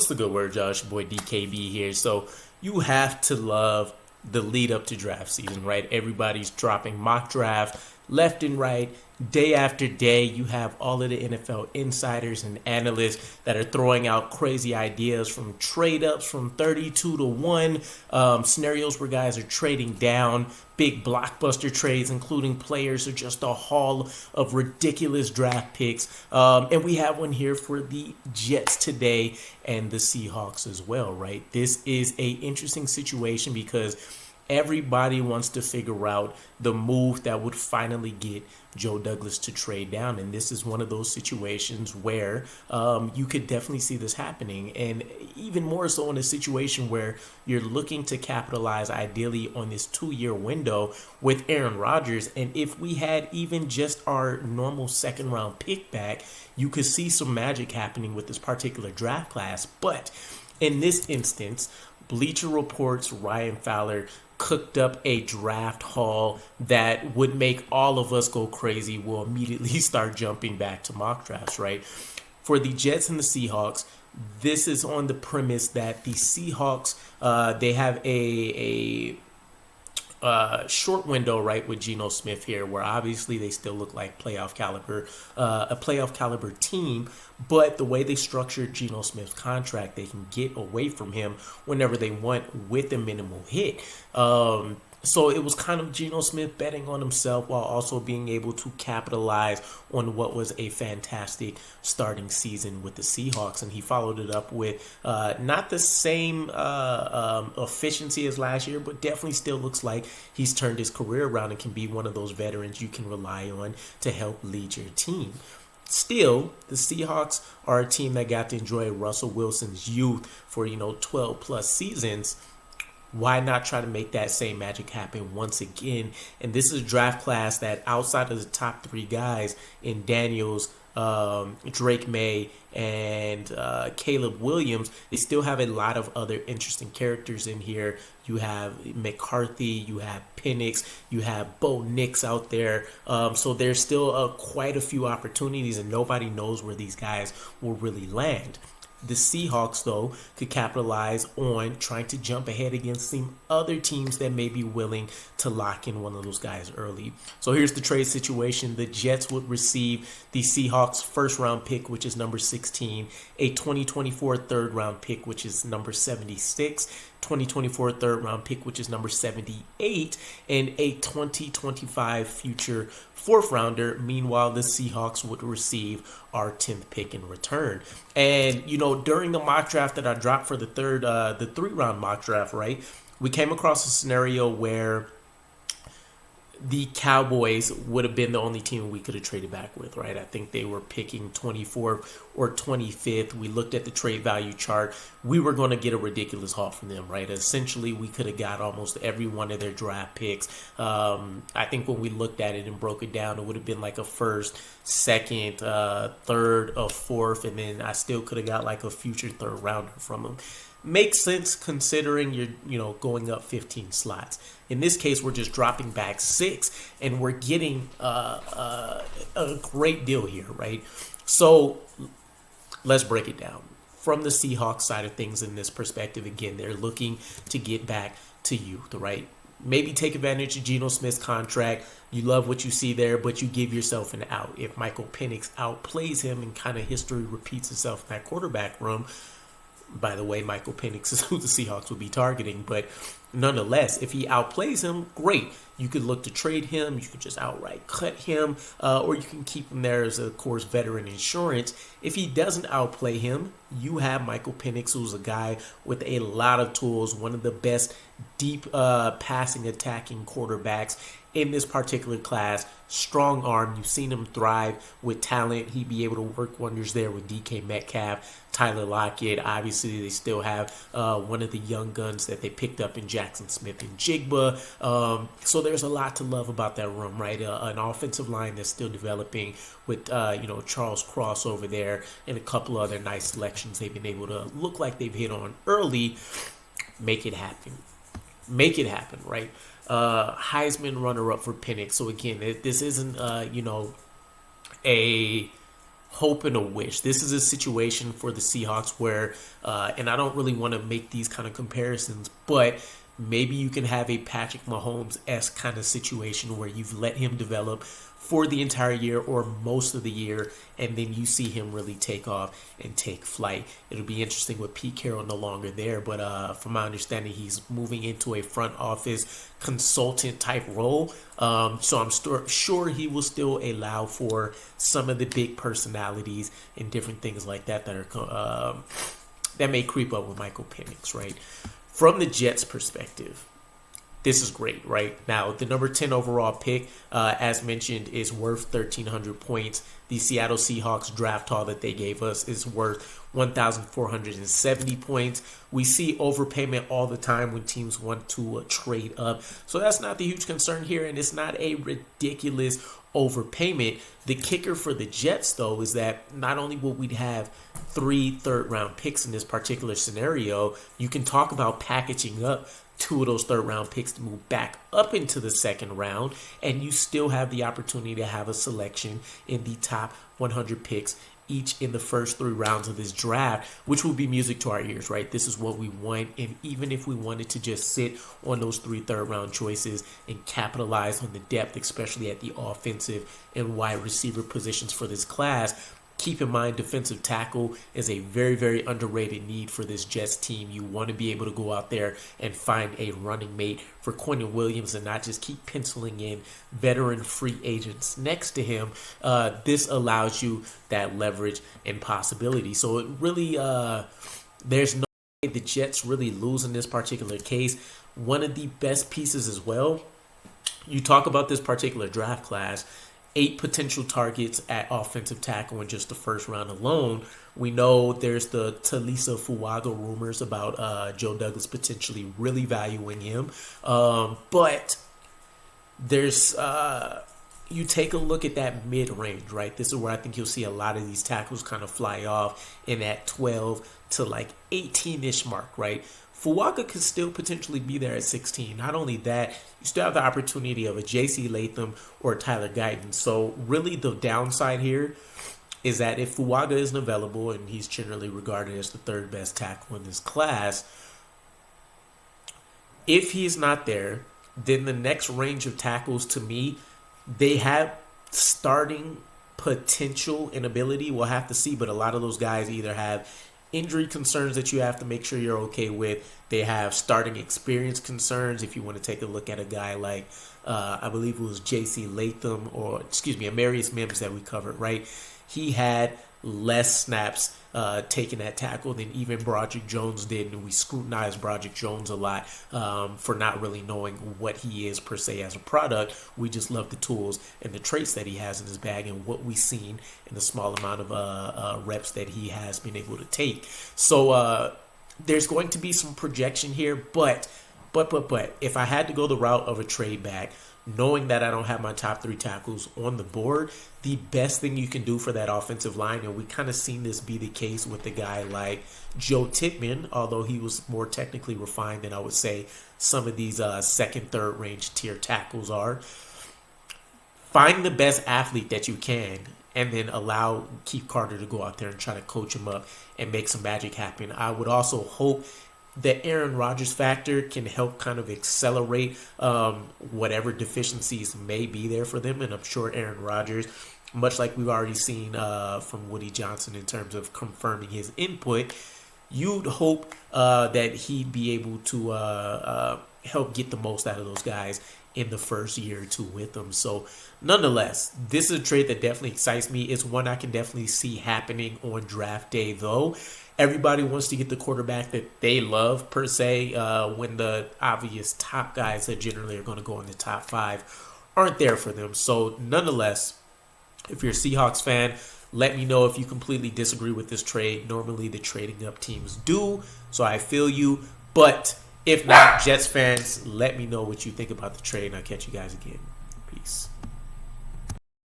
What's the good word, Josh? Your boy DKB here. So you have to love the lead up to draft season, right? Everybody's dropping mock draft left and right, day after day. You have all of the NFL insiders and analysts that are throwing out crazy ideas, from trade ups from 32 to 1, scenarios where guys are trading down, big blockbuster trades, including players, or just a haul of ridiculous draft picks. And we have one here for the Jets today and the Seahawks as well, right? This is a interesting situation because everybody wants to figure out the move that would finally get Joe Douglas to trade down. And this is one of those situations where you could definitely see this happening. And even more so in a situation where you're looking to capitalize ideally on this 2-year window with Aaron Rodgers. And if we had even just our normal second round pick back, you could see some magic happening with this particular draft class. But in this instance, Bleacher Report's Ryan Fowler cooked up a draft haul that would make all of us go crazy. We'll immediately start jumping back to mock drafts, right? For the Jets and the Seahawks, this is on the premise that the Seahawks, they have a short window, right, with Geno Smith here, where obviously they still look like a playoff caliber team, but the way they structured Geno Smith's contract, they can get away from him whenever they want with a minimal hit. So it was kind of Geno Smith betting on himself while also being able to capitalize on what was a fantastic starting season with the Seahawks. And he followed it up with not the same efficiency as last year, but definitely still looks like he's turned his career around and can be one of those veterans you can rely on to help lead your team. Still, the Seahawks are a team that got to enjoy Russell Wilson's youth for 12 plus seasons. Why not try to make that same magic happen once again? And this is a draft class that, outside of the top 3 guys in Daniels, Drake May, and Caleb Williams, they still have a lot of other interesting characters in here. You have McCarthy, you have Penix, you have Bo Nix out there. So there's still quite a few opportunities, and nobody knows where these guys will really land. The Seahawks, though, could capitalize on trying to jump ahead against some other teams that may be willing to lock in one of those guys early. So here's the trade situation. The Jets would receive the Seahawks' first-round pick, which is number 16, a 2024 third-round pick, which is number 76, 2024 third-round pick, which is number 78, and a 2025 future fourth-rounder. Meanwhile, the Seahawks would receive our 10th pick in return. And, during the mock draft that I dropped for the 3-round mock draft, right, we came across a scenario where the Cowboys would have been the only team we could have traded back with, right? I think they were picking 24th or 25th. We looked at the trade value chart. We were going to get a ridiculous haul from them, right? Essentially, we could have got almost every one of their draft picks. I think when we looked at it and broke it down, it would have been like a first, second, third, a fourth, and then I still could have got like a future third rounder from them. Makes sense considering you're going up 15 slots. In this case, we're just dropping back 6, and we're getting a great deal here, right? So let's break it down. From the Seahawks side of things, in this perspective, again, they're looking to get back to youth, right? Maybe take advantage of Geno Smith's contract. You love what you see there, but you give yourself an out. If Michael Penix outplays him and kind of history repeats itself in that quarterback room, by the way, Michael Penix is who the Seahawks would be targeting. But nonetheless, if he outplays him, great. You could look to trade him. You could just outright cut him. Or you can keep him there as, of course, veteran insurance. If he doesn't outplay him, you have Michael Penix, who's a guy with a lot of tools, one of the best deep passing attacking quarterbacks in this particular class. Strong arm. You've seen him thrive with talent. He'd be able to work wonders there with DK Metcalf, Tyler Lockett. Obviously, they still have one of the young guns that they picked up in Jackson Smith and Jigba. So there's a lot to love about that room, right? An offensive line that's still developing with, Charles Cross over there and a couple other nice selections they've been able to look like they've hit on early. Make it happen. Make it happen, right? Heisman runner-up for Penix. So again, this isn't, a hope and a wish. This is a situation for the Seahawks where, and I don't really want to make these kind of comparisons, but maybe you can have a Patrick Mahomes-esque kind of situation where you've let him develop for the entire year or most of the year, and then you see him really take off and take flight. It'll be interesting with Pete Carroll no longer there, but from my understanding, he's moving into a front office consultant type role. So I'm sure he will still allow for some of the big personalities and different things like that that are that may creep up with Michael Penix, right? From the Jets' perspective, this is great, right? Now, the number 10 overall pick, as mentioned, is worth 1,300 points. The Seattle Seahawks draft haul that they gave us is worth 1,470 points. We see overpayment all the time when teams want to trade up. So that's not the huge concern here, and it's not a ridiculous overpayment. The kicker for the Jets, though, is that not only will we have 3 third-round picks in this particular scenario, you can talk about packaging up 2 of those third-round picks to move back up into the second round, and you still have the opportunity to have a selection in the top 100 picks each in the first 3 rounds of this draft, which will be music to our ears, right? This is what we want, and even if we wanted to just sit on those 3 third-round choices and capitalize on the depth, especially at the offensive and wide receiver positions for this class, keep in mind, defensive tackle is a very, very underrated need for this Jets team. You want to be able to go out there and find a running mate for Quentin Williams and not just keep penciling in veteran free agents next to him. This allows you that leverage and possibility. So it really, there's no way the Jets really lose in this particular case. One of the best pieces as well, you talk about this particular draft class, 8 potential targets at offensive tackle in just the first round alone. We know there's the Talisa Fuaga rumors about Joe Douglas potentially really valuing him. But there's you take a look at that mid-range, right? This is where I think you'll see a lot of these tackles kind of fly off in that 12 to like 18-ish mark, right? Fuaga could still potentially be there at 16. Not only that, you still have the opportunity of a J.C. Latham or Tyler Guyton. So really the downside here is that if Fuaga isn't available, and he's generally regarded as the 3rd best tackle in this class, if he's not there, then the next range of tackles to me, they have starting potential and ability. We'll have to see, but a lot of those guys either have injury concerns that you have to make sure you're okay with. They have starting experience concerns. If you want to take a look at a guy like, I believe it was J.C. Latham, or Amarius Mims that we covered, right? He had less snaps taken at tackle than even Broderick Jones did, and we scrutinized Broderick Jones a lot for not really knowing what he is per se as a product. We just love the tools and the traits that he has in his bag and what we've seen in the small amount of reps that he has been able to take. So there's going to be some projection here, but if I had to go the route of a trade back, knowing that I don't have my top 3 tackles on the board, the best thing you can do for that offensive line, and we kind of seen this be the case with a guy like Joe Tippmann, although he was more technically refined than I would say some of these second, third range tier tackles are. Find the best athlete that you can, and then allow Keith Carter to go out there and try to coach him up and make some magic happen. I would also hope the Aaron Rodgers factor can help kind of accelerate whatever deficiencies may be there for them. And I'm sure Aaron Rodgers, much like we've already seen from Woody Johnson in terms of confirming his input, you'd hope that he'd be able to help get the most out of those guys in the first year or 2 with them. So nonetheless, this is a trade that definitely excites me. It's one I can definitely see happening on draft day, though. Everybody wants to get the quarterback that they love, per se, when the obvious top guys that generally are going to go in the top 5 aren't there for them. So nonetheless, if you're a Seahawks fan, let me know if you completely disagree with this trade. Normally the trading up teams do, so I feel you. But if not, Jets fans, let me know what you think about the trade, and I'll catch you guys again. Peace.